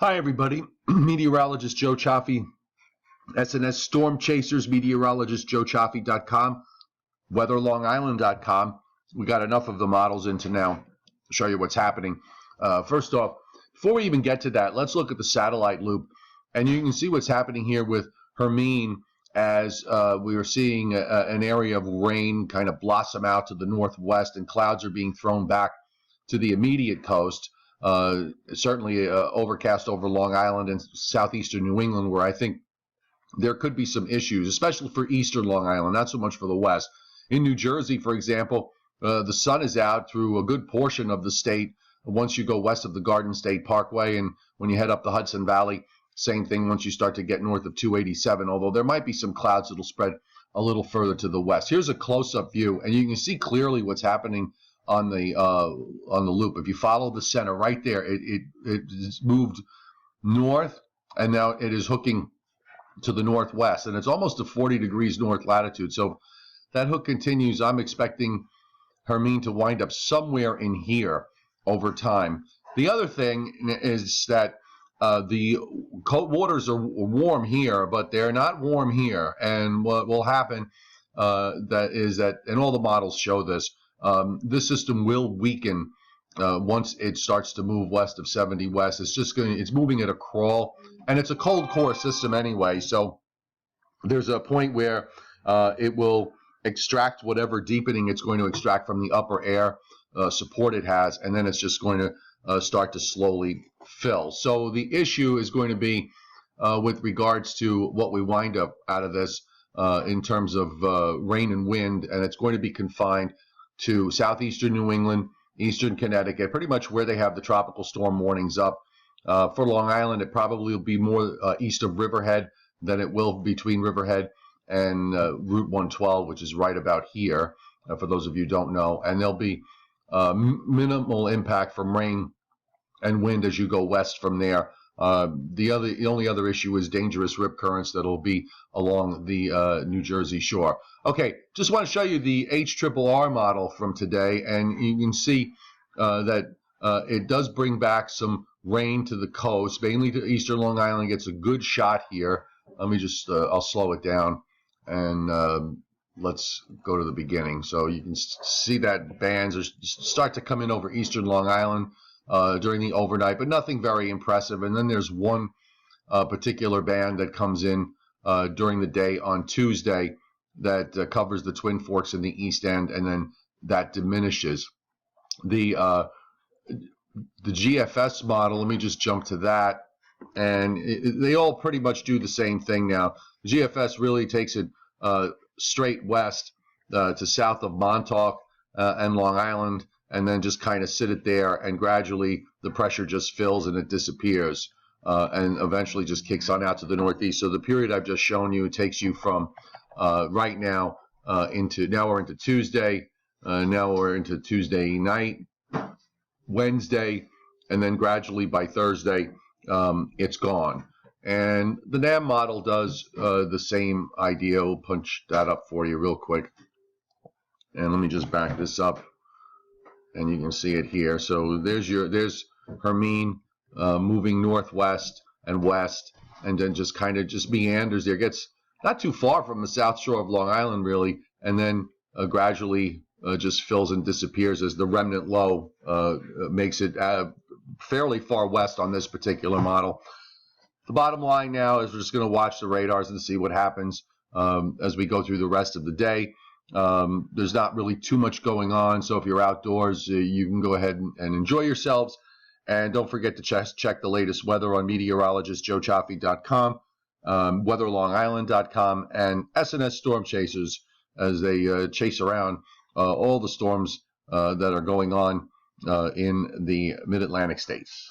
Hi, everybody. Meteorologist Joe Chaffee, SNS Storm Chasers, meteorologist joechaffee.com, weatherlongisland.com. We got enough of the models into now to show you what's happening. First off, before we even get to that, let's look at the satellite loop. And you can see what's happening here with Hermine as we are seeing an area of rain kind of blossom out to the northwest, and clouds are being thrown back to the immediate coast. Certainly overcast over Long Island and southeastern New England, where I think there could be some issues, especially for eastern Long Island, not so much for the west. In New Jersey, for example, the sun is out through a good portion of the state once you go west of the Garden State Parkway, and when you head up the Hudson Valley, same thing once you start to get north of 287, although there might be some clouds that'll spread a little further to the west. Here's a close-up view, and you can see clearly what's happening on the loop. If you follow the center right there, it's moved north, and now it is hooking to the northwest, and it's almost to 40 degrees north latitude. So that hook continues. I'm expecting Hermine to wind up somewhere in here over time. The other thing is that the cold waters are warm here, but they're not warm here. And what will happen that, and all the models show this, this system will weaken once it starts to move west of 70 west. It's moving at a crawl, and it's a cold core system anyway. So there's a point where it will extract whatever deepening it's going to extract from the upper air support it has, and then it's just going to start to slowly fill. So the issue is going to be with regards to what we wind up out of this in terms of rain and wind, and it's going to be confined to southeastern New England, eastern Connecticut, pretty much where they have the tropical storm warnings up. For Long Island, it probably will be more east of Riverhead than it will between Riverhead and Route 112, which is right about here, for those of you who don't know. And there'll be minimal impact from rain and wind as you go west from there. The only other issue is dangerous rip currents that'll be along the New Jersey shore. Okay, just want to show you the HRRR model from today, and you can see that it does bring back some rain to the coast, mainly to eastern Long Island. Gets a good shot here. Let me just, I'll slow it down, and let's go to the beginning. So you can see that bands start to come in over eastern Long Island during the overnight, but nothing very impressive. And then there's one particular band that comes in during the day on Tuesday that covers the Twin Forks in the east end, and then that diminishes. The GFS model, let me just jump to that, and they all pretty much do the same thing now. The GFS really takes it straight west to south of Montauk and Long Island, and then just kind of sit it there, and gradually the pressure just fills and it disappears, and eventually just kicks on out to the northeast. So the period I've just shown you takes you from right now we're into Tuesday, now we're into Tuesday night, Wednesday, and then gradually by Thursday it's gone. And the NAM model does the same idea. We'll punch that up for you real quick, and let me just back this up, and you can see it here. So there's Hermine moving northwest and west, and then just kind of just meanders there. Gets not too far from the south shore of Long Island, really, and then gradually just fills and disappears as the remnant low makes it fairly far west on this particular model. The bottom line now is we're just going to watch the radars and see what happens as we go through the rest of the day. There's not really too much going on, so if you're outdoors, you can go ahead and enjoy yourselves. And don't forget to check the latest weather on meteorologistjoechaffee.com, weatherlongisland.com, and SNS Storm Chasers as they chase around all the storms that are going on in the mid-Atlantic states.